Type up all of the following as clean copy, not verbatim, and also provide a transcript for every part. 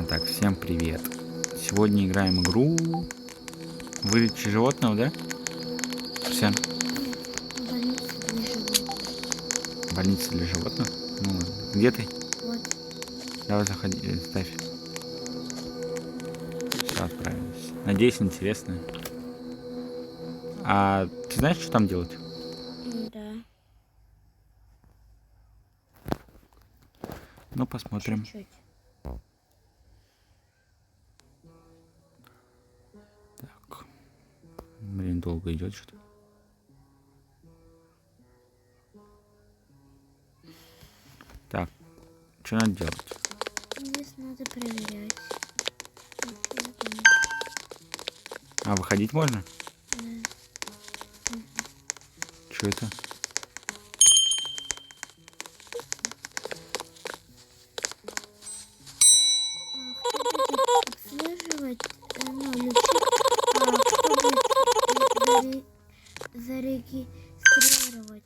Так, всем привет. Сегодня играем игру «Вылечи животного», да? Всем. Больница для животных? Ну ладно. Где ты? Вот. Давай заходи, ставь. Все, отправились. Надеюсь, интересно. А ты знаешь, что там делать? Да. Ну, посмотрим. Чуть-чуть. Так. Блин, долго идет что-то. Так, что надо делать? Здесь надо проверять. А, выходить можно? Да. Что это? Обслуживать, ну, лечить, чтобы зарегистрировать.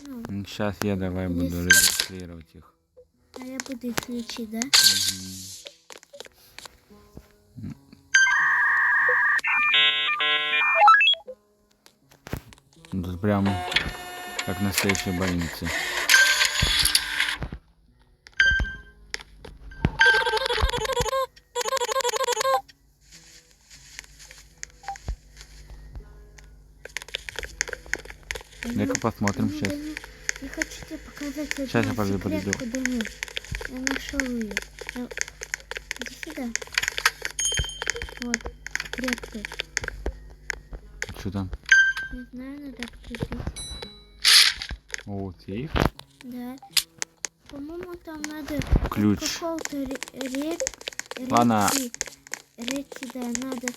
Ну, Сейчас я давай буду если- регистрировать их. а я буду их лечить, да? Тут прям как в настоящей больнице. Дай-ка посмотрим сейчас. Я хочу тебе показать Сейчас я подойду. секретку, Данил. Я нашел ее. Иди сюда. Вот, секретка. Что там? Не знаю, надо открепить. О, сейф. Да. По-моему, там надо Ключ. какого-то Ладно. рети, да, надо.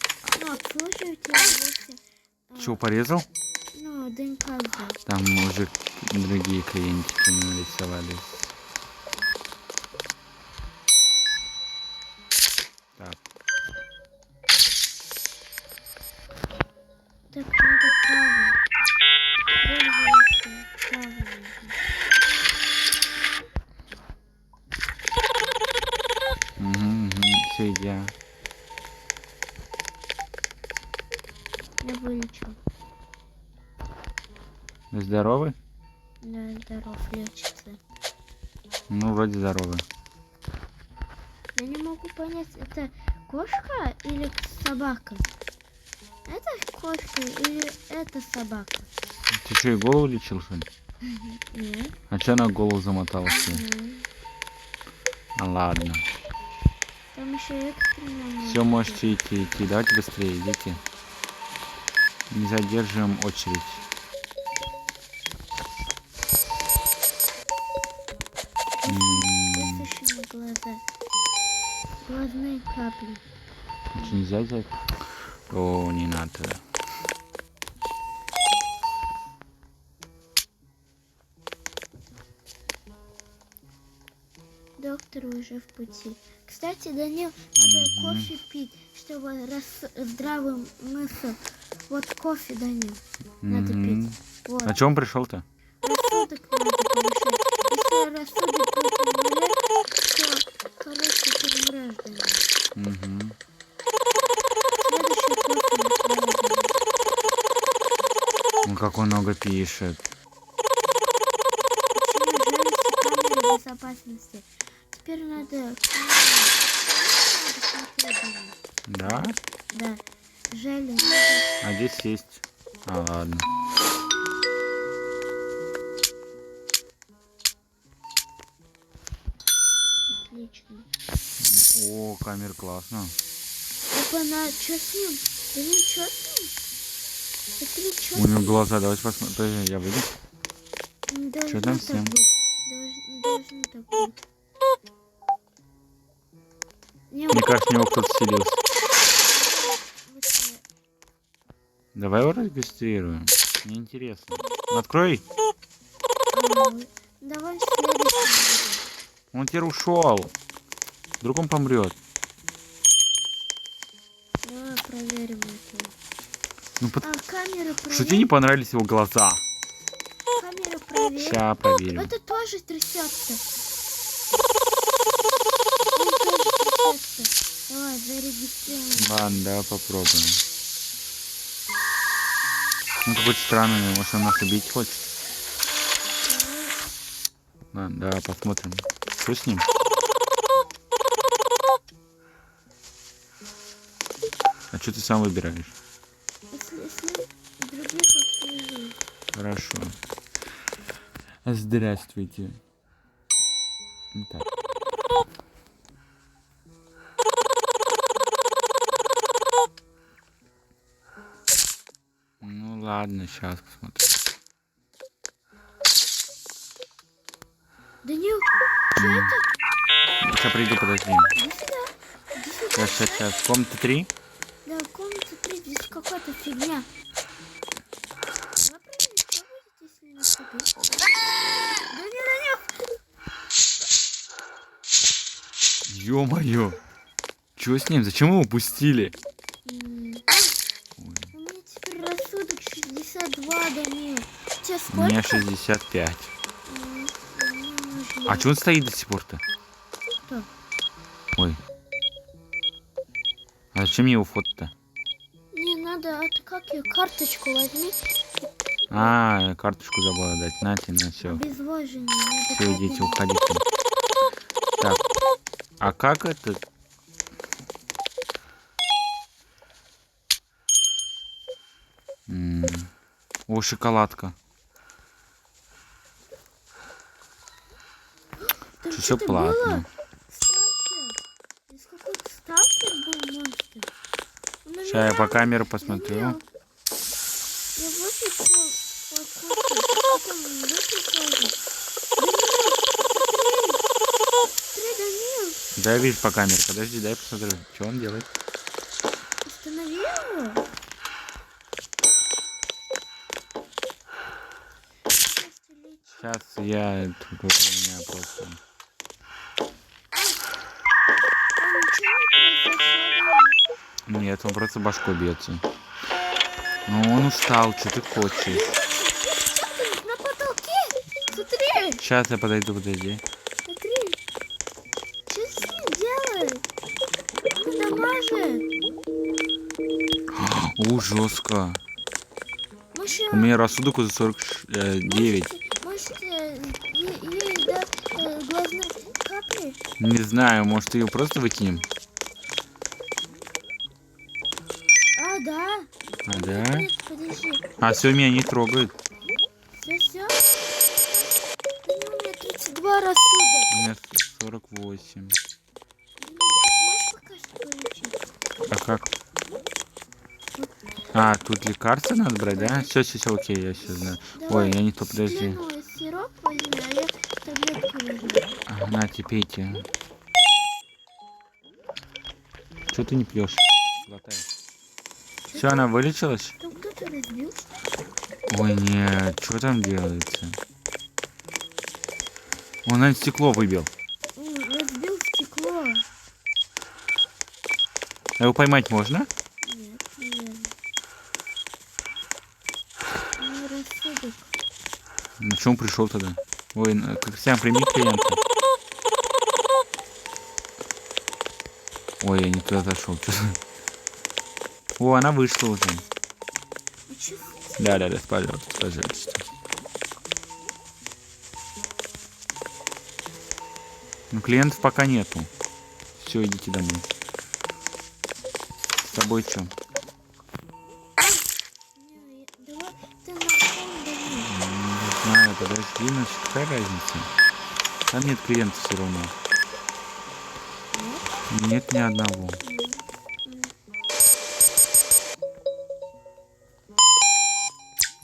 Ну, обслуживать его, если... Чего, порезал? Ну, ДНК сдать. Там уже другие клиентики нарисовались. Так. Так, надо право. Право нужно. Все, я. Я вылечил. Вы здоровы? Да, здоров, лечится. Ну, вроде здоровы. Я не могу понять, это кошка или собака? Это кошка или это собака? Ты что, и голову лечил, что ли? Нет. А что она голову замотала себе? А ладно. Там еще экстренно. Все, можете идти. Давайте быстрее, идите. Не задерживаем очередь. Высушены глаза. Глазные капли. Что, нельзя взять? О, не надо. Доктор уже в пути. Кстати, Данил, надо кофе пить, чтобы здравый мысль. Вот кофе, Данил, надо пить. Вот. На чем пришел-то? Рассудок надо повышать. Если рассудок будет на нуле, то, короче, ты умрешь, Данил. Следующий кофе на твоей голове. Ну, как он много пишет. Почему жалюзи камеры безопасности? Теперь надо смотреть, Данил. Да? Да. Жаль, А здесь есть. А, ладно. отлично. О, камера классно. Опа-на, что с ним? Да ничего с ним? Это ли что? У него глаза, давайте посмотрим. Подожди, я выйду. Не должно Чё там так всем? быть. Не должно так быть. Не, Мне кажется, в него кто-то вселился. вот, Давай его регистрируем. Мне интересно. Открой. давай следующий. Он теперь ушел. Вдруг он помрет. Давай проверим это. Ну, Камеры что проверь. тебе не понравились его глаза? Камеры проверь. Сейчас проверим. Это тоже трясется. Он тоже трясется. Ладно, да, попробуем. Ну, какой-то странный, может, он нас убить хочет. Ладно, да, посмотрим. Что с ним? А что ты сам выбираешь? Если других обслуживать. Хорошо. Здравствуйте. Так. Ну ладно, сейчас посмотрим. Данил, что это? Сейчас приду, подожди. Иди сюда. Иди сюда. Сейчас. Комната 3? Да, в комнате 3 здесь какая-то фигня. Давай проверим, что будет, если не вступить. Данил! Ё-моё! Чё с ним? Зачем его упустили? У меня теперь рассудок 62, Данил. Тебе У сколько? меня 65. А чё он стоит до сих пор-то? Кто? Ой. А зачем мне его фото-то? Не надо, а ты как ее? Карточку возьми. А, карточку забыла дать. Нате, на все. Обезвоживание. Надо Все, идите, уходите. Так. А как это? О, шоколадка. Там Всё что-то платно. было? Сталкер. Из какой-то сталкер был монстр. Он на Сейчас я меня по камеру Данил, посмотрю. Я выписал. Что там выписал? Данил, Данил, Да, я вижу по камере. Подожди, дай посмотрю. Что он делает? останови его. Сейчас я... Тут вот у меня просто... Он ничего не произошло? Нет, он просто башкой бьется. Ну, он устал, что ты хочешь? Данил, на потолке. Смотри, Сейчас я подойду, подожди. смотри. Что с ним делает? Он дамажит. У, жестко. Может, У меня рассудок уже 49. может, ей дать глазные капли? Не знаю, может ее просто выкинем? А, да. А, да? Нет, подожди. А, все, меня не трогает. Все. У меня 32 рассудок. У меня 48. Можешь пока что получить? А как? А, тут лекарства надо брать, да? Все, окей, я все знаю. Ой, я не то, подожди. Стеклянный сироп возьми, а я таблетку возьму. А, нате, пейте. Что ты не пьешь? Глотай. Все, она вылечилась? Там кто-то разбил? Ой, нет, что там делается? Он, наверное, стекло выбил. Разбил стекло. А его поймать можно? Нет, наверное. Ну, рассудок. На чем пришел тогда? Ой, Кристиан, прими клиента. Ой, я не туда зашел. О, она вышла уже. А чё? Да, пожалуйста. Ну, клиентов пока нету. Все, идите домой. С тобой что? Не, давай ты на фон давай. Не знаю, подожди, ну какая разница? Там нет клиентов все равно. Нет ни одного.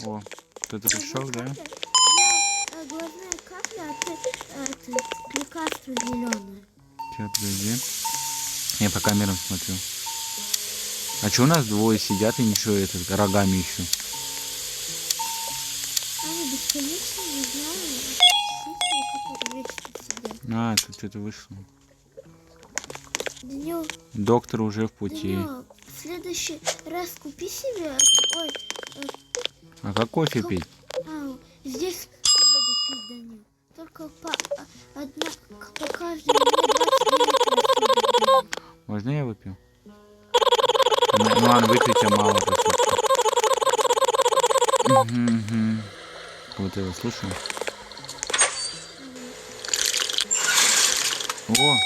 О, кто-то пришел, да? Я глазная капля, а ты лекарство зеленое. Сейчас, подожди. Я по камерам смотрю. А что у нас двое сидят и ничего, рогами еще? Они бесконечно, не знаю, сиськи, которые вечно сидят. А, тут что-то вышло. Данил, Доктор уже в пути. Данил, в следующий раз купи себе, ой, А как кофе пить? здесь надо пить, Данил. Только по каждому мне 29 рассудок. Можно я выпью? Ну ладно, выключи, мало просто. Угу. Вот я его слушаю. О!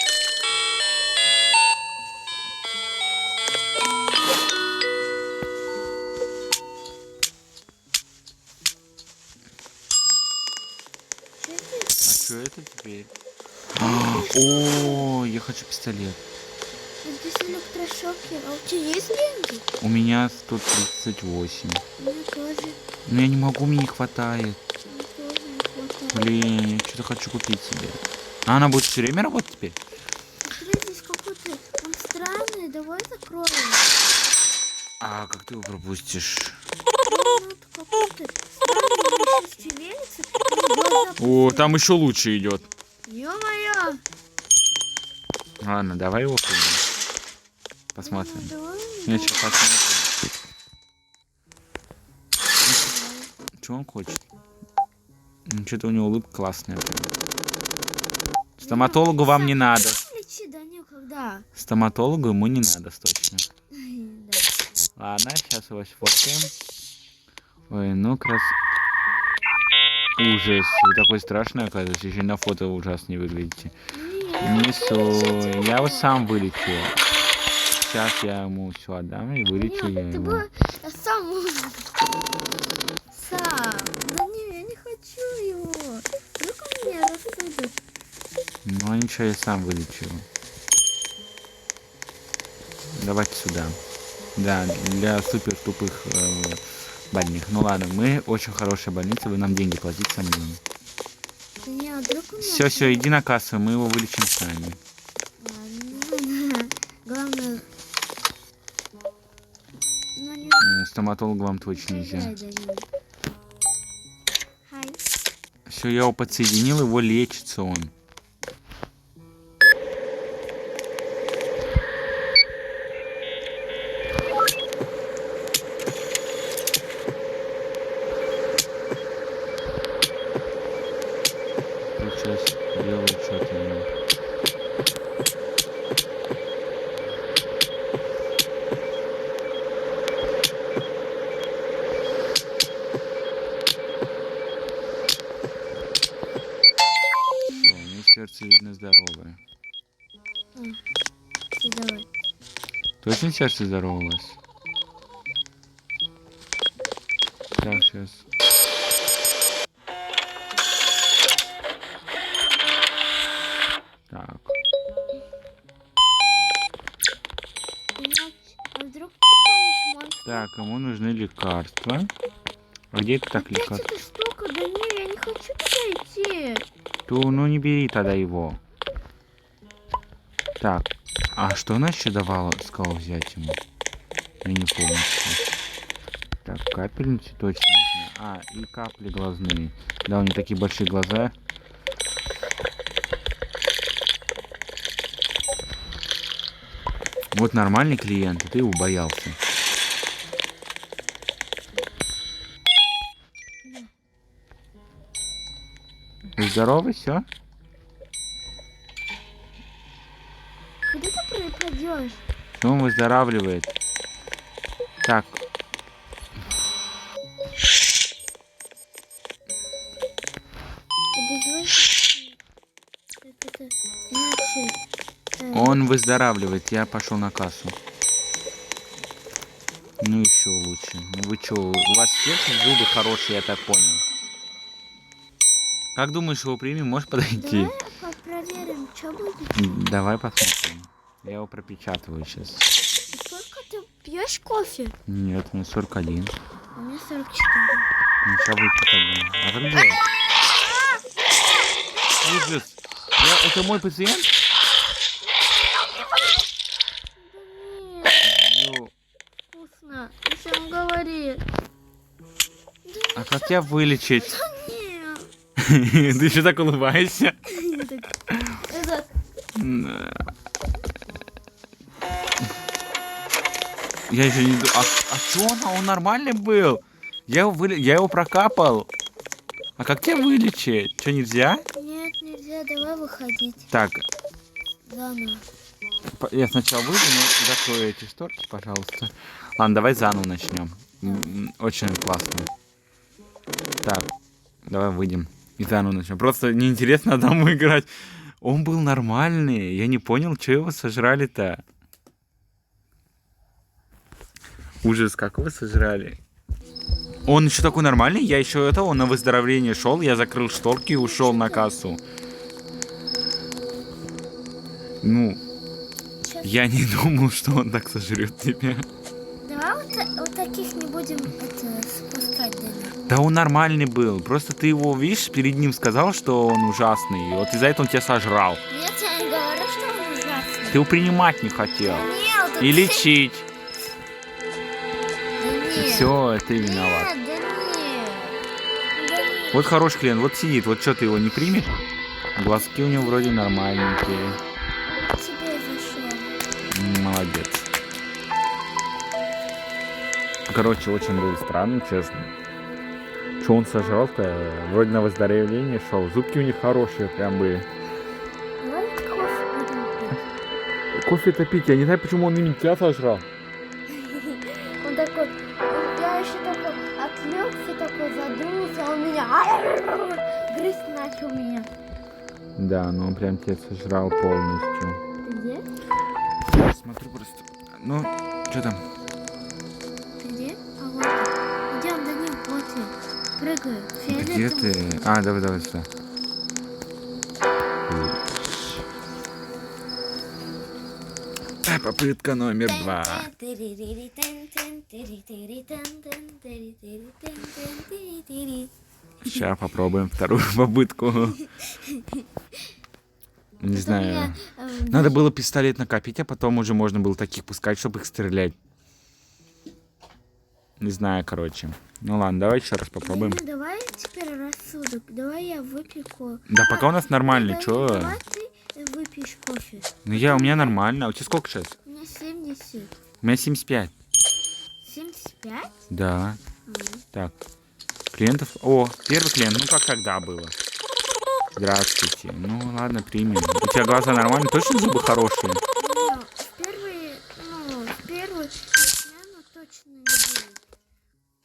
А что это теперь? О, я хочу пистолет. Здесь электрошокер. А у тебя есть деньги? У меня 138. У меня тоже. Но я не могу, мне не хватает. Мне тоже не хватает. Блин, я что-то хочу купить себе. А она будет все время работать теперь? Смотри, здесь какой-то... Он странный, давай закроем. А как ты его пропустишь? Он какой-то странный, он еще шевелится. И глаза О, там еще лучше идет. Ё-моё! Ладно, давай его купим. Посмотрим. Я сейчас посмотрим. Что он хочет? Что-то у него улыбка классная. Стоматологу вам не надо. Лечи, да никогда. Стоматологу ему не надо, точно. Да. Ладно, сейчас его сфоткаем. Ой, ну крас... Ужас. Вы такой страшный, оказывается. Еще на фото ужаснее выглядите. Не сой. Я его сам вылечу. Сейчас я ему все отдам и вылечу я Нет, ты его. бы сам. Сам. Да не, я не хочу его. Вдруг он меня рассудит. Ну ничего, я сам вылечу его. Давайте сюда. Да, для супер тупых больных. Ну ладно, мы очень хорошая больница, вы нам деньги платите сами. Да не, а вдруг он Все, иди на кассу, мы его вылечим сами. Ладно. Главное... Ну не... Стоматологу вам точно нельзя. Дай, Данил. Хай. Все, я его подсоединил, его лечится он. Сейчас делаю что-то. Все, у меня сердце видно здоровое. Ты давай. Точно сердце здоровое у вас? Так, сейчас. Так. А вдруг ты станешь монстром? Так, кому нужны лекарства? А где это так Опять лекарства? эта штука, да не, я не хочу туда идти. То, ну не бери тогда его. Так, а что она еще давала, сказал взять ему? Я не помню. Так, капельницы точно нужны. А, и капли глазные. Да, у нее такие большие глаза. Вот нормальный клиент, а ты его боялся. Вы здоровы, все? Куда ты пропадешь? Все, он выздоравливает. Так. Он выздоравливает, я пошел на кассу. Ну еще лучше. Ну вы что, у вас сердце, зубы хорошие, я так понял. Как думаешь, его примем? Можешь подойти? Давай проверим, что будет. Давай посмотрим. Я его пропечатываю сейчас. Сколько ты пьешь кофе? Нет, у меня 41. У меня 44. Ну, сейчас выпью. А как делать? Ужас. Это мой пациент? Да нет, Ну, вкусно. Ты что он говорит? а как тебя вылечить? Нет. Ты еще так улыбаешься? Это... Я еще не... А что он нормальный был? Я его прокапал. А как тебя вылечить? Что, нельзя? Нет, нельзя, давай выходить. Так, Заново. Я сначала выйду, но закрою эти шторки, пожалуйста. Ладно, давай заново начнем. Очень классно. Так, давай выйдем и заново начнем. Просто неинтересно одному играть. Он был нормальный. Я не понял, что его сожрали-то. Ужас, как его сожрали. Он еще такой нормальный. Я еще он на выздоровление шел. Я закрыл шторки и ушел на кассу. Ну, я не думал, что он так сожрет тебя. Давай вот таких не будем спускать до них. Да он нормальный был. Просто ты его, видишь, перед ним сказал, что он ужасный. И вот из-за этого он тебя сожрал. Нет, я не говорю, что он ужасный. Ты его принимать не хотел. Нет, И лечить. Да нет. Все, ты виноват. Нет, да нет. Да нет. Вот хороший клиент, вот сидит, вот что ты его не примешь? Глазки у него вроде нормальненькие. Он к тебе зашел. Молодец. Короче, очень был странный, честно. Что он сожрал-то? Вроде на выздоровление шел. Зубки у них хорошие прям были. Давай кофе будем пить. Кофе-то пить, я не знаю, почему он именно тебя сожрал. Он такой, я еще такой отвлекся, такой задумался, а он меня грызть начал меня. Да, но он прям тебя сожрал полностью. Ты где? Смотрю просто. Ну, что там? Ты где? А вот он. Идем до них, вот я. Прыгаю. Где ты? А, давай сюда. Попытка номер 2. Сейчас попробуем вторую попытку. Не знаю. Надо было пистолет накопить, а потом уже можно было таких пускать, чтобы их стрелять. Не знаю, короче. Ну ладно, давай еще раз попробуем. Ну, давай теперь рассудок. Давай я выпью кофе. Да пока у нас нормально, чё? Давай ты выпьешь кофе. Ну у меня нормально. А у тебя сколько сейчас? У меня 70. У меня 75. 75? Да. Так. Клиентов... О, первый клиент. Ну как тогда было? Здравствуйте. Ну ладно, примем. У тебя глаза нормальные? Точно зубы хорошие? Ну, в первую смену точно не будет.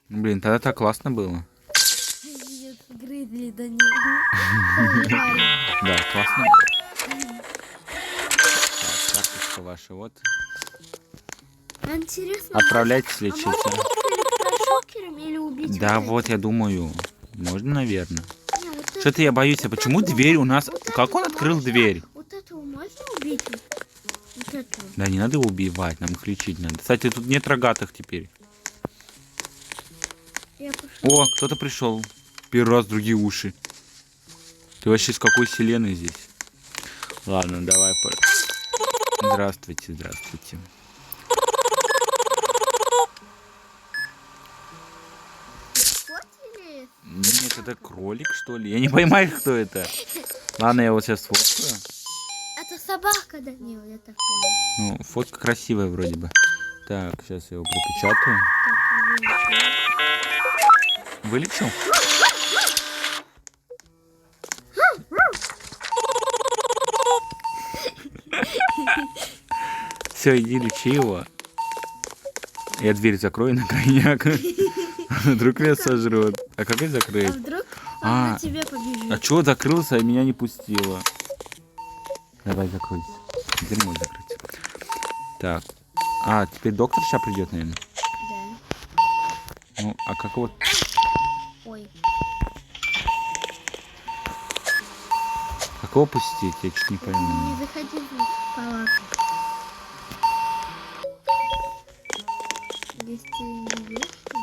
Ну, блин, тогда так классно было. Ее грызли до него. Да, классно. Так, карточка ваша, вот. Интересно, Отправляйтесь а лечиться. можно электрошокером или убить? Да, вот вот, я думаю. Можно, наверное. это? Не, вот Что-то я боюсь, а почему этого дверь у нас... вот Как он этого открыл можно? дверь? Вот этого можно убить? Вот этого. Да не надо его убивать, нам их лечить надо. Кстати, тут нет рогатых теперь. Я пошел. О, кто-то пришел. Первый раз другие уши. Ты вообще с какой вселенной здесь? Ладно, давай. Здравствуйте, здравствуйте. Кот или... Нет, это кролик, что ли? Я не понимаю, кто это. Ладно, я вот сейчас сфоткаю. Это собака, Данил, я так понял. Ну, фотка красивая вроде бы. Так, сейчас я его пропечатаю. Так, Вылечил? Все, иди лечи его. Я дверь закрою на крайняк. Вдруг меня сожрет. А как я а закрыть? вдруг А, он на тебя побежит? А чего закрылся, а меня не пустило? Давай закройся. Теперь можно закрыть. Так. А, теперь доктор сейчас придет, наверное. Да. Ну, а как вот... Ой. Как его пустить? Я чуть не пойму. Не заходи в палату. Если ты не видишь, то...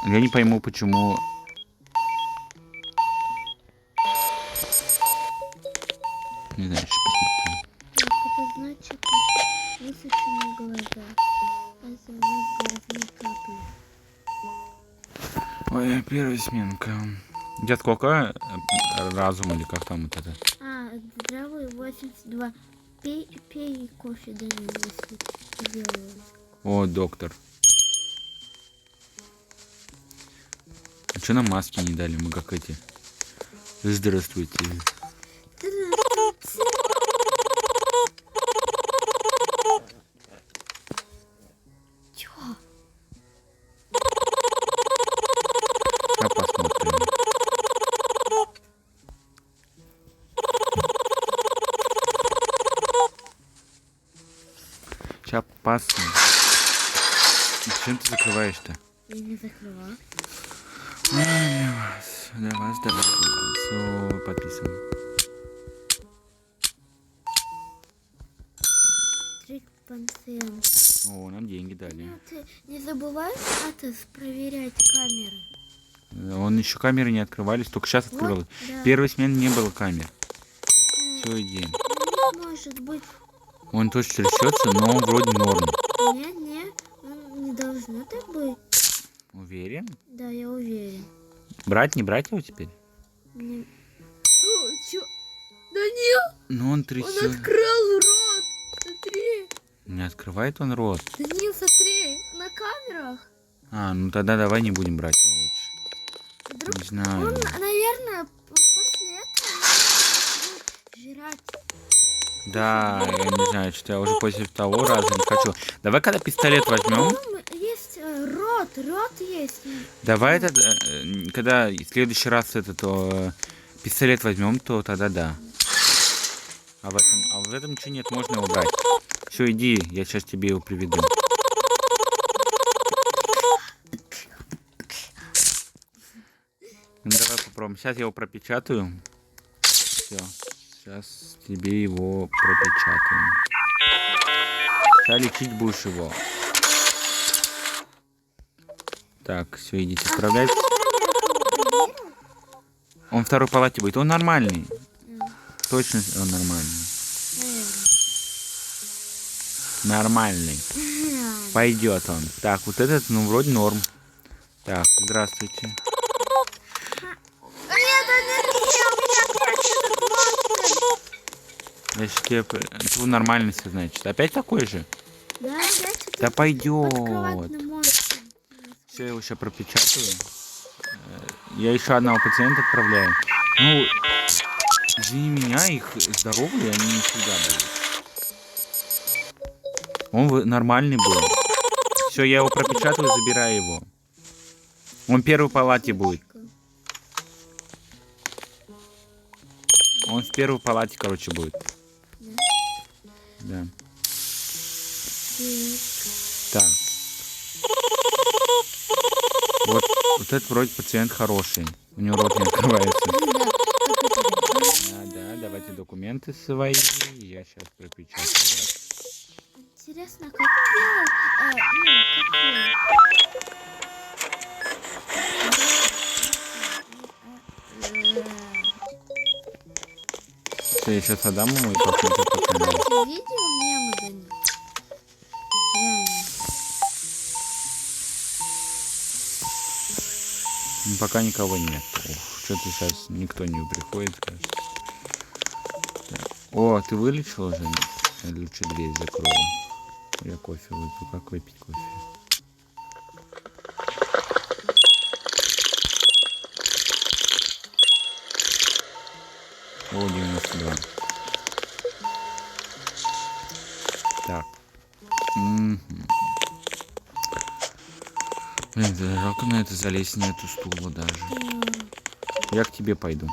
Я не пойму, почему... Не знаю, что посмотрим. Так, это значит высушенные глаза. Это у нас глазные капли. Ой, первая сменка. У тебя сколько разум или как там вот это? А, здравый 82. Пей кофе, Данил, если делаю. О, доктор. А что нам маски не дали? Мы как эти. Здравствуйте. опасно. Зачем ты закрываешь-то? Я не закрывала. Для вас. Все, подписываем. Трик пациент. О, нам деньги дали. Ну, ты не забывай, проверять камеры. Он еще камеры не открывались, только сейчас открылось. Вот, да. Первой смены не было камер. Все, иди. Ну, может быть. Он точно трясется, но он вроде норм. Не, он не должно так быть. Уверен? Да, я уверен. Брать, не брать его теперь? Не... О, чё? Данил! Ну он трясется. Он открыл рот! Смотри! Не открывает он рот. Данил, смотри! На камерах! А, ну тогда давай не будем брать его лучше. Вдруг Не знаю. он, наверное, после этого будет жрать. Да, я не знаю, что я уже после того раза не хочу. Давай когда пистолет возьмем. Там есть рот есть. Давай это, когда в следующий раз пистолет возьмем, то тогда да. А в этом ничего нет, можно его брать. Все, иди, я сейчас тебе его приведу. Ну, давай попробуем. Сейчас я его пропечатаю. Все. Сейчас тебе его пропечатаем. Сейчас лечить будешь его. Так, все, идите справляйтесь. Он в второй палате будет. Он нормальный. Точно он нормальный. Нормальный. Пойдет он. Так, вот этот, ну, вроде норм. Так, здравствуйте. Значит, тебе нормально все, значит. Опять такой же? Да, Да пойдет. монстр. Все, я его сейчас пропечатаю. Я еще одного пациента отправляю. Ну, извини меня, их здоровые, они не всегда будут. Он нормальный был. Все, я его пропечатаю, забираю его. Он в первой палате будет. Он в первой палате, короче, будет. Да. Так. Вот этот вроде пациент хороший. У него рот не открывается. Да, давайте документы свои. Я сейчас пропечатаю. Интересно, как делать? Все, я сейчас отдам ему и посмотрю, как он делает. Ты видел мемы, Данил? Реально. Ну, пока никого нет. Что-то сейчас никто не приходит, кажется. Так. О, ты вылечил уже? Я лучше дверь закрою. Я кофе выпью. Как выпить кофе? О, 92. Так. Блин, жалко на это залезть, нету стула даже. Я к тебе пойду.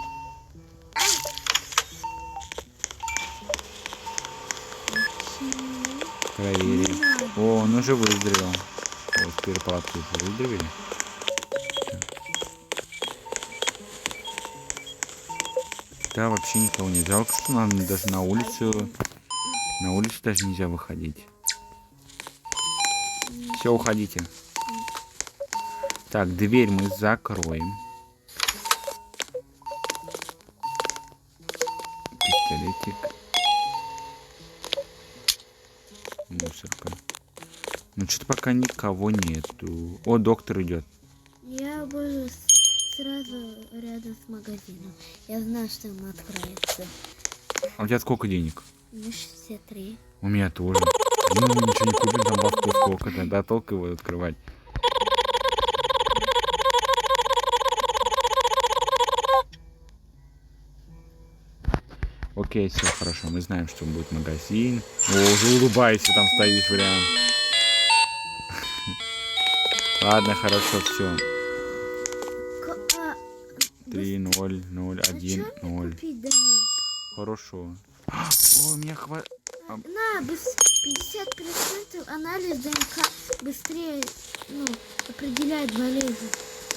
Проверим. О, он уже выздоровел. Вот, теперь палатку выздоровели. Да, вообще никого нет. Жалко, что нам даже на улицу даже нельзя выходить. Все, уходите. Так, дверь мы закроем. Пистолетик. Мусорка. Ну, что-то пока никого нету. О, доктор идет. Я буду сразу рядом с магазином. Я знаю, что он откроется. А у тебя сколько денег? Ну, 63. У меня тоже. Ну, мы ничего не купим, там бабку сколько, тогда толк его открывать. Окей, все хорошо, мы знаем, что будет магазин. О, уже улыбайся, там стоишь прям. Ладно, хорошо, все. 3, 0, 0, 1, 0. Купить, Данил? Хорошо. Ой, у меня хватит. На, быстрее. 50% анализ ДНК быстрее, ну, определяет болезнь.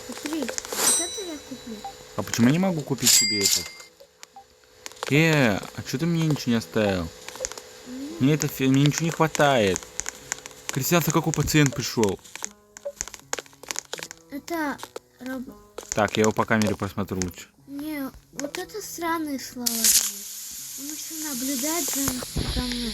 Смотри, вот это я куплю. А почему я не могу купить себе этот? А что ты мне ничего не оставил? Мне ничего не хватает. Кристианца, какой пациент пришел? Это... Так, я его по камере посмотрю лучше. Не, вот это странные слова. Он еще наблюдает за мной.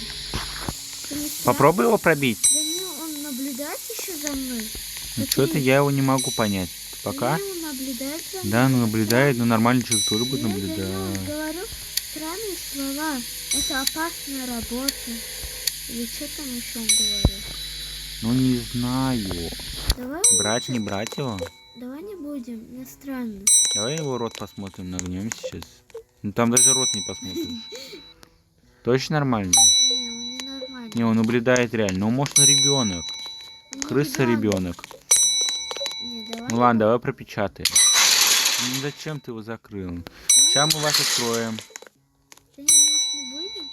Попробуй его пробить. Да не, он наблюдает еще за мной. Ну что-то я его не могу понять. Пока? Да, он наблюдает за мной. Да, ну наблюдает, но нормальный человек тоже будет Нет, наблюдать. я говорю странные слова. Это опасная работа. Или что там еще он говорит? Ну не знаю. Давай Брать, лучше- не брать его? Давай не будем, мне странно. Давай его рот посмотрим, нагнем сейчас. Ну там даже рот не посмотришь. Точно нормально? Не, он не нормальный. Не, он наблюдает реально. Ну может он ребенок. Он не Крыса ребенок. Не, давай. Ну ладно, давай пропечатаем. Ну зачем ты его закрыл? Сейчас мы вас откроем. Да не, может не будем?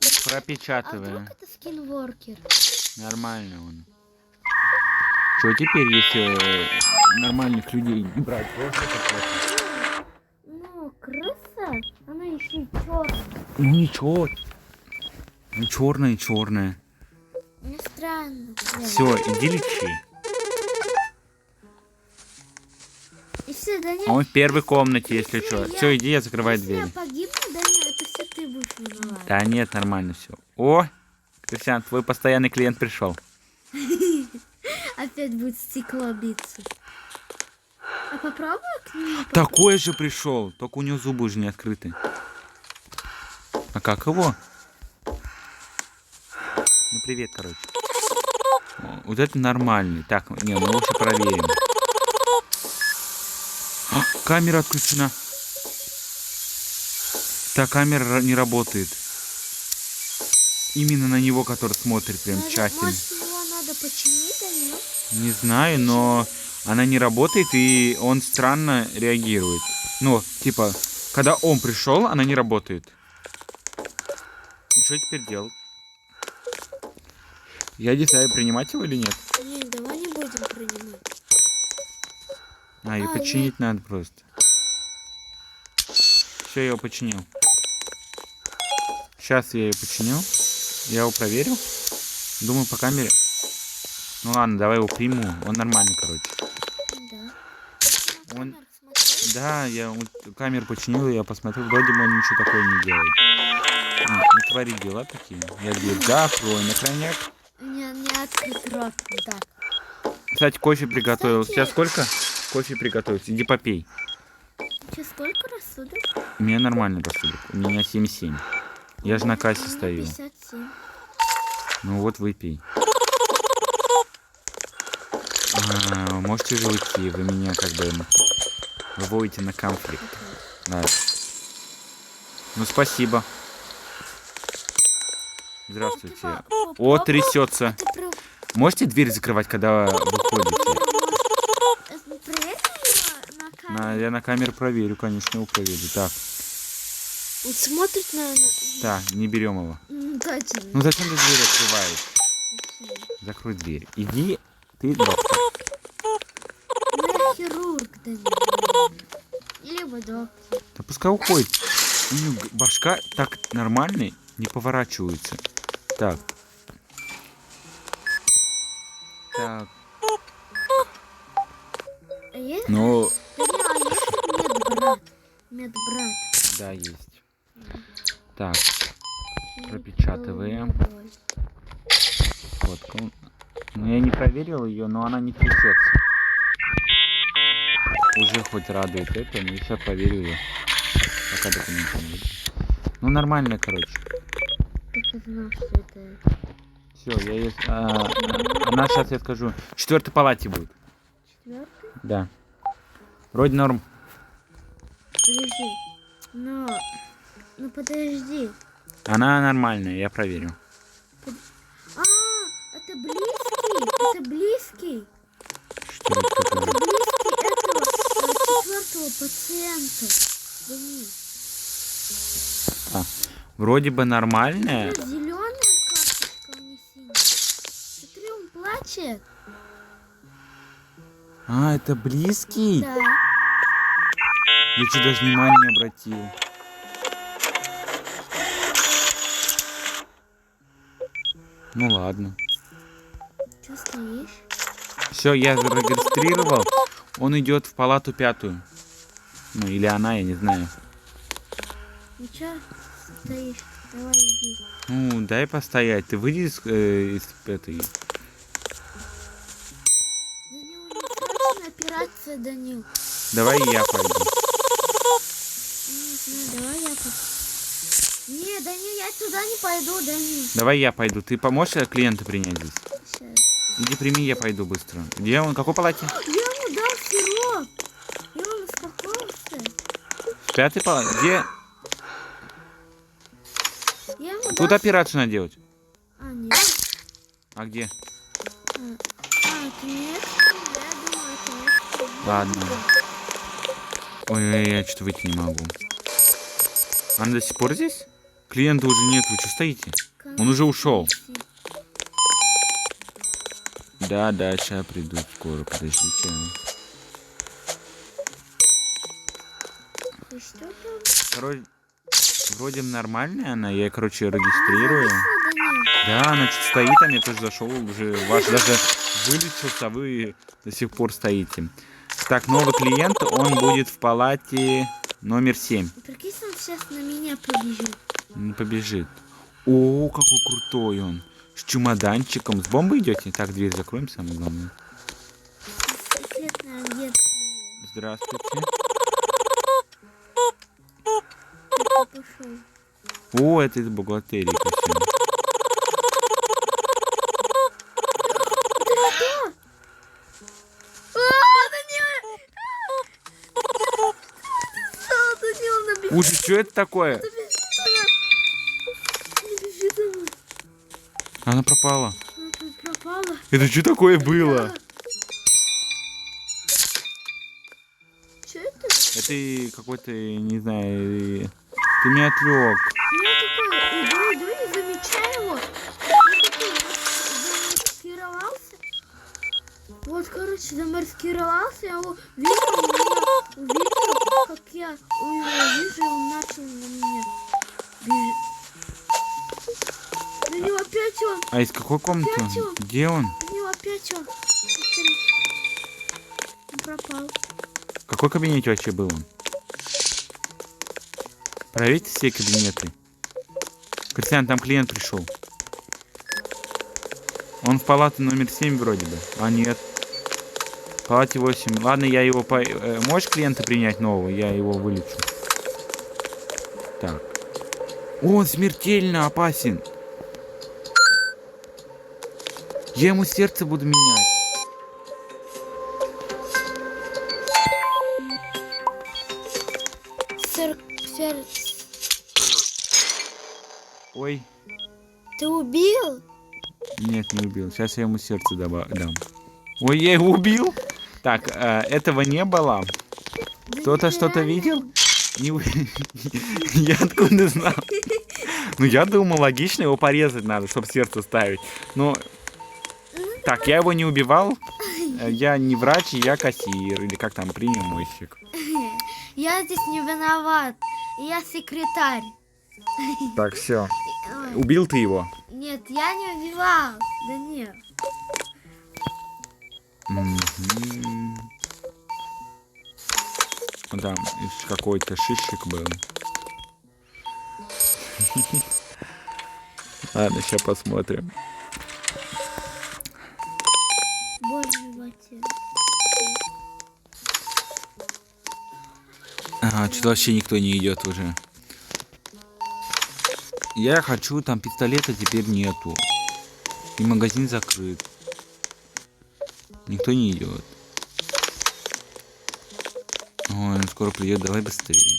А Пропечатываем. вдруг это скинворкер? Нормально он. Что теперь, если нормальных людей не брать? Ну, крыса, она еще и черная. Ну ничего. Ну черная, черная. Мне странно. Все, иди лечи. И все, да нет. А он в первой комнате, если что. я- Все, иди, я закрываю Если я дверь. погибну, да нет, это все ты будешь виноват. Да нет, нормально все. О, Кристиан, твой постоянный клиент пришел. Опять будет стекло биться. А попробуй к нему. Такой же пришел, только у него зубы уже не открыты. А как его? Ну привет, короче. О, вот это нормальный. Так, не, мы лучше проверим. А, камера отключена. Та камера не работает. Именно на него, который смотрит прям тщательно. Может, его надо починить, да нет? Не знаю, но она не работает, и он странно реагирует. Ну, типа, когда он пришел, она не работает. И что теперь делать? Я не знаю, принимать его или нет. Не, давай не будем принимать. И починить надо просто. Все, я его починил. Сейчас я ее починил. Я его проверил. Думаю, по камере. Ну ладно, давай его приму. Он нормальный, короче. Да. Он... Да, я вот камеру починил, я посмотрел, вроде бы он ничего такого не делает. Не твори дела такие. Я дверь закрою на крайняк. Не открыть рот, вот так. Кстати, кофе приготовил. Сейчас сколько? Кофе приготовился. Иди попей. Сейчас сколько рассудок? У меня нормальный рассудок. У меня 7,7. Я же на кассе стою. 57. Ну вот выпей. Можете же уйти, вы меня как бы выводите на конфликт. Да. Ну спасибо. Здравствуйте. О, трясется. Можете дверь закрывать, когда выходите? Я на камеру проверю, конечно, его проверю. Так. Он смотрит на... Да, не берем его. Точно. Ну зачем ты дверь открываешь? Закрой дверь. Иди, ты доктор. Ну я хирург, да не. Либо доктор. Да пускай уходит. У него башка так нормальный, не поворачивается. Так. Так. А есть? Ну, Да не, а есть медбрат? Медбрат. да, есть. Так, пропечатываем. Фотку. Ну, я не проверил ее, но она не трясется. Уже хоть радует это, но сейчас проверю ее. Пока документов не будет. Ну, нормально, короче. Как ты знал, что это? Все, я есть. Она сейчас, я скажу, в 4-й палате будет. 4-й? Да. Вроде норм. Подожди. Ну подожди. Она нормальная, я проверю. А, это близкий? Это близкий? Что это такое? Это близкий этого 4-го пациента. Да нет. Вроде бы нормальная. Зеленая карточка. значит? А, это близкий? Да. Я что, даже внимания не обратил. Ну ладно. Че стоишь? Все, я зарегистрировал. Он идет в палату 5. Ну, или она, я не знаю. Ну че стоишь? Давай иди. Ну, дай постоять. Ты выйди из этой... Данил, не срочная операция, Данил. Давай я пойду. Не знаю, давай я пойду. Не, Данил, я туда не пойду, Данил. Давай я пойду. Ты поможешь клиента принять здесь? Сейчас. Иди прими, я пойду быстро. Где он? В какой палате? Я ему дал сироп. И он успокоился. В 5-й палате? Где? Я ему Тут дал... операцию надо делать. А, нет. А где? Это нет. Я думаю, это нет. Ладно. Ой, я что-то выйти не могу. Она до сих пор здесь? Клиента уже нет, вы что стоите? Он уже ушел. Да, сейчас приду скоро, подождите. И что там? Вроде нормальная она, я, короче, регистрирую. Данил. Да, она что-то стоит, там я тоже зашел, уже ваш даже вылечился, а вы до сих пор стоите. Так, новый клиент, он будет в палате номер 7. Прикинь, он сейчас на меня побежит. Не побежит. О, какой крутой он. С чемоданчиком. С бомбой идете? Так, дверь закроем, самое главное. Секретный агент, наверное. Здравствуйте. Я пошел. О, это из бухгалтерии. Красиво. Данил, Ужас, что это такое? бежит она. Она пропала. Она тут пропала. Это что такое было? Что это? Это какой-то, не знаю, ты меня отвлек. Я такой иду и замечаю его. Я такой замаскировался. Вот, короче, замаскировался, я его увидел, как я его вижу, и он начал на меня бежать. На него опять он, А из какой комнаты Опять он? он? Где он? на него опять он. Смотри. Он пропал. В какой кабинете вообще был он? Проверьте все кабинеты. Кристиан, там клиент пришел. Он в палате номер 7 вроде бы. А нет. В палате 8. Ладно, я его... Можешь клиента принять нового? Я его вылечу. Так. Он смертельно опасен. Я ему сердце буду менять. Ой. Ты убил? Нет, не убил. Сейчас я ему сердце дам. Ой, я его убил. Так, этого не было. Кто-то что-то видел? Я откуда знал? Ну, я думал, логично его порезать надо, чтобы сердце ставить. Но... Так, я его не убивал. Я не врач, я кассир. Или как там, приемщик. Я здесь не виноват. Я секретарь. Так, все. Ой, Убил ты его? нет, я не убивал. Да нет. Мгм. Там какой-то шишик был. Ладно, сейчас посмотрим. Боль в животе. Ага, что-то вообще никто не идет уже. Я хочу, там пистолета теперь нету. И магазин закрыт. Никто не идет. Ой, он скоро придет, давай быстрее.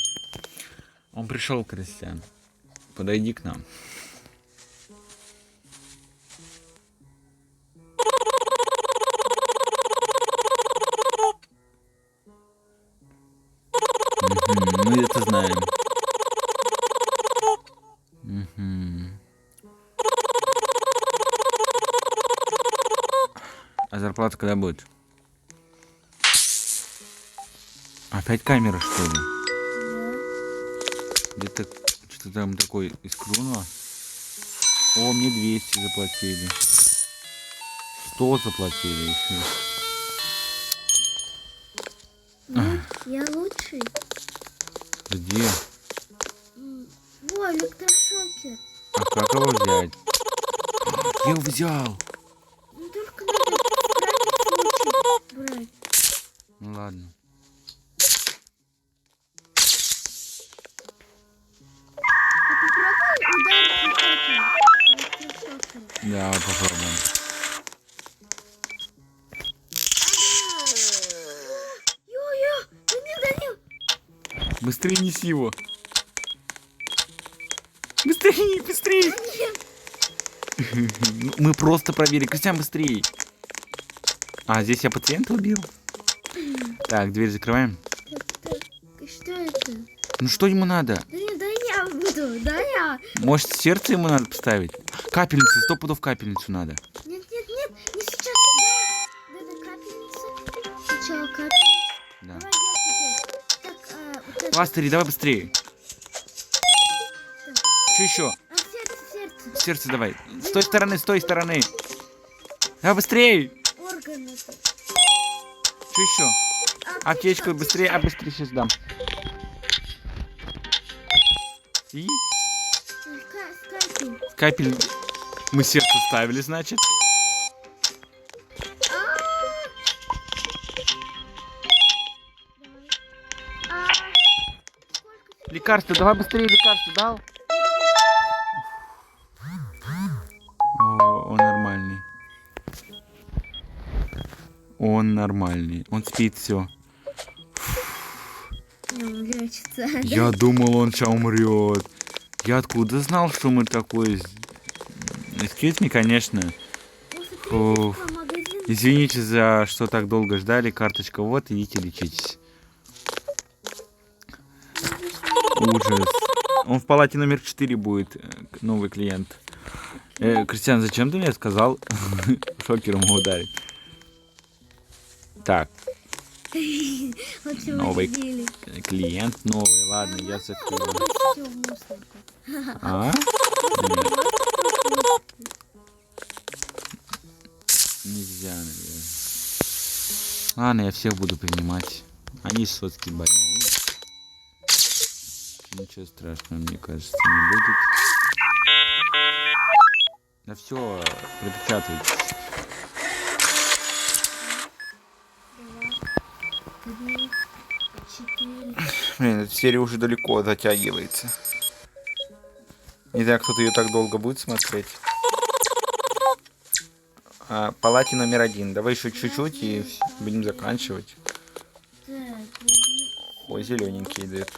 Он пришел, Кристиан. Подойди к нам. Мгм, мы это знаем. Мгм. зарплата когда будет? Опять камера, что ли? Да. Где-то что-то там такое искрунуло. О, мне 200 заплатили. 100 заплатили еще. Ну, я лучший. Где? Во, электрошокер. А как его взять? Я его взял. Ну, только надо в крайнем случае брать. Ну ладно. А попробуй ударить вот этим электрошокером. Да, попробуем. Ё-ё, Данил. Быстрее неси его. Быстрее, быстрее. Нет. Ну, мы просто проверили. Кристиан, быстрее. А, здесь я пациента убил. Так, дверь закрываем. Так, что это? Ну что ему надо? Да не, да я буду, да я. Может, сердце ему надо поставить? Капельницу, 100 пудов капельницу надо. Нет, не сейчас. Да, капельница. Сначала капельница. Да. Давай я теперь. Так, вот это. Пластыри, давай быстрее. Что еще? Сердце. Сердце давай. С той стороны, с той стороны. Давай быстрее. Орган это. Что еще? Аптечку быстрее, быстрее сейчас дам. И Скайпинг. капель мы сердце ставили, значит. Лекарство, давай быстрее лекарство дал. О, он нормальный. Он нормальный. Он спит, все. Он лечится. Я думал, он сейчас умрет. Я откуда знал, что мы такой... Excuse me, конечно. Фух. Извините за что так долго ждали. Карточка вот, идите лечитесь. Ужас. Он в палате номер 4 будет, новый клиент. Кристиан, зачем ты мне сказал шокером его ударить? Так, новый клиент, новый. Ладно, я закрою. А? Нет. Нельзя, наверное. Ладно, я всех буду принимать. Они соцки больные. Ничего страшного, мне кажется, не будет. Да все, пропечатывайтесь. Блин, эта серия уже далеко затягивается. Не знаю, кто-то ее так долго будет смотреть. Палате номер 1. Давай еще чуть-чуть и будем заканчивать. Ой, зелененький идет.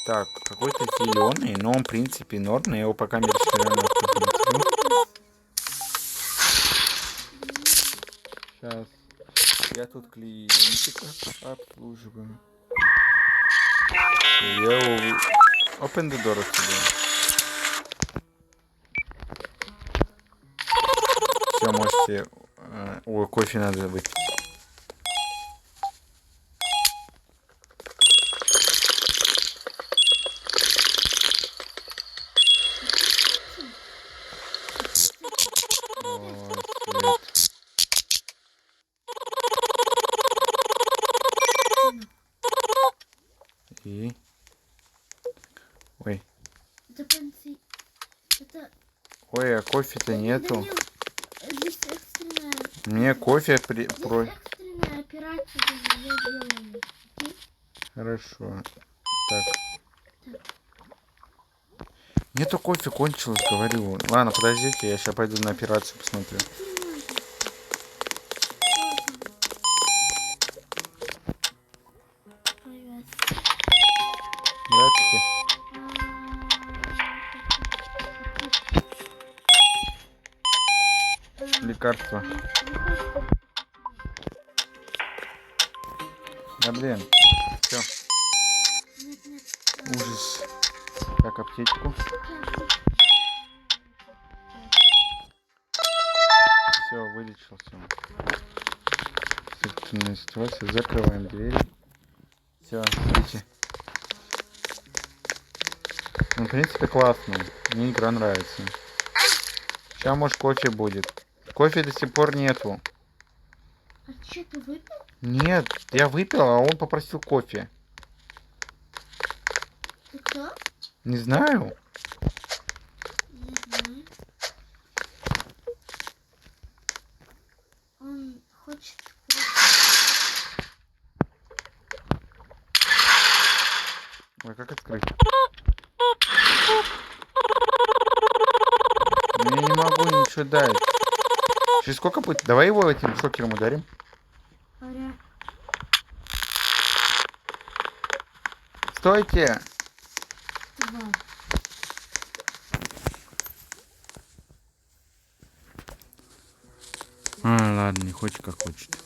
Так, какой-то зеленый, но он в принципе норм, я его по камере посмотрю. Сейчас. Я тут клиентика обслуживаю. Я его... Open the door отсюда. Все, можете... Ой, кофе надо выпить. И... Ой. Ой, а кофе-то нету. Здесь экстренная. Мне кофе Здесь экстренная операция я делаю. Окей? Хорошо. Так. Нету кофе, кончилось, говорю. Ладно, подождите, я сейчас пойду на операцию посмотрю. Здравствуйте. Лекарство. Да блин. Все. Ужас. Так, аптечку. Все, вылечился. Экстренная ситуация. Закрываем дверь. Все, видите. Ну, в принципе, классно. Мне игра нравится. Сейчас, может, кофе будет. Кофе до сих пор нету. А что, ты выпил? Нет, я выпил, а он попросил кофе. Ты кто? Не знаю. Не знаю. Он хочет... Ой, как открыть? Ну, я не могу ничего дать. Через сколько будет? Давай его этим шокером ударим. Говоря, Стойте! два. Ладно, не хочет, как хочет.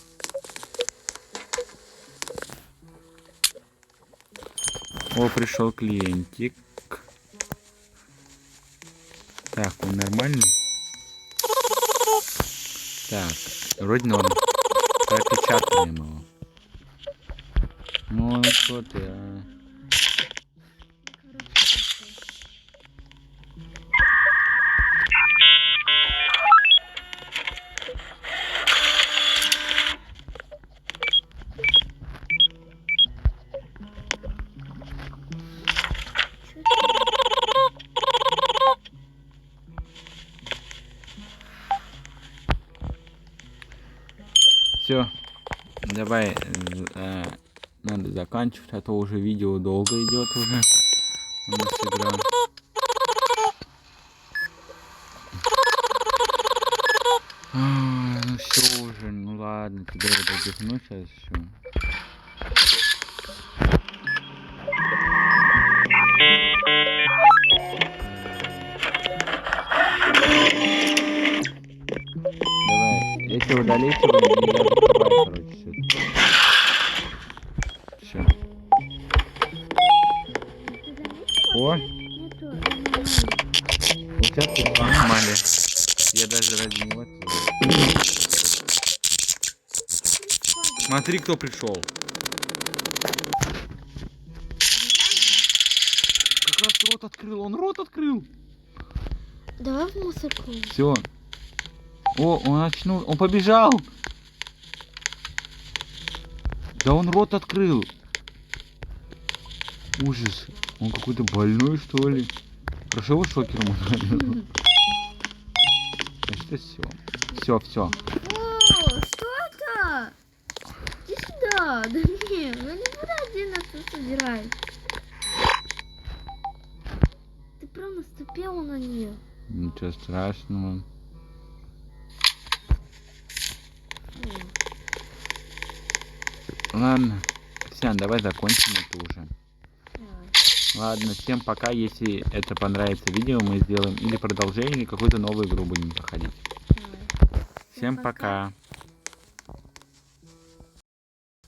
О, пришел клиентик. Так, он нормальный? Так, вроде норм. Пропечатаем его. Ну что ты, а? Все, давай, надо заканчивать, а то уже видео долго идет уже. У нас игра. Ну все уже, ну ладно, тебя я поддохну сейчас все. Давай, если удалить его, и я закрываю, короче, все. О, Нету сейчас ты сломали. Я даже ради него открыл. Смотри, кто пришел. Как раз рот открыл, он рот открыл. Давай в мусорку. Все. О, он очнул, он побежал. Да он рот открыл. Ужас. Он какой-то больной, что ли? Прошу его шокером ударил. Это все. Все. О, что это? Иди сюда. Да не, ну не буду один это собирать. Ты прям наступила на нее. Ничего страшного. Ладно. Все, давай закончим это уже. Давай. Ладно, всем пока. Если это понравится видео, мы сделаем или продолжение, или какую-то новую игру будем проходить. Давай. Всем пока.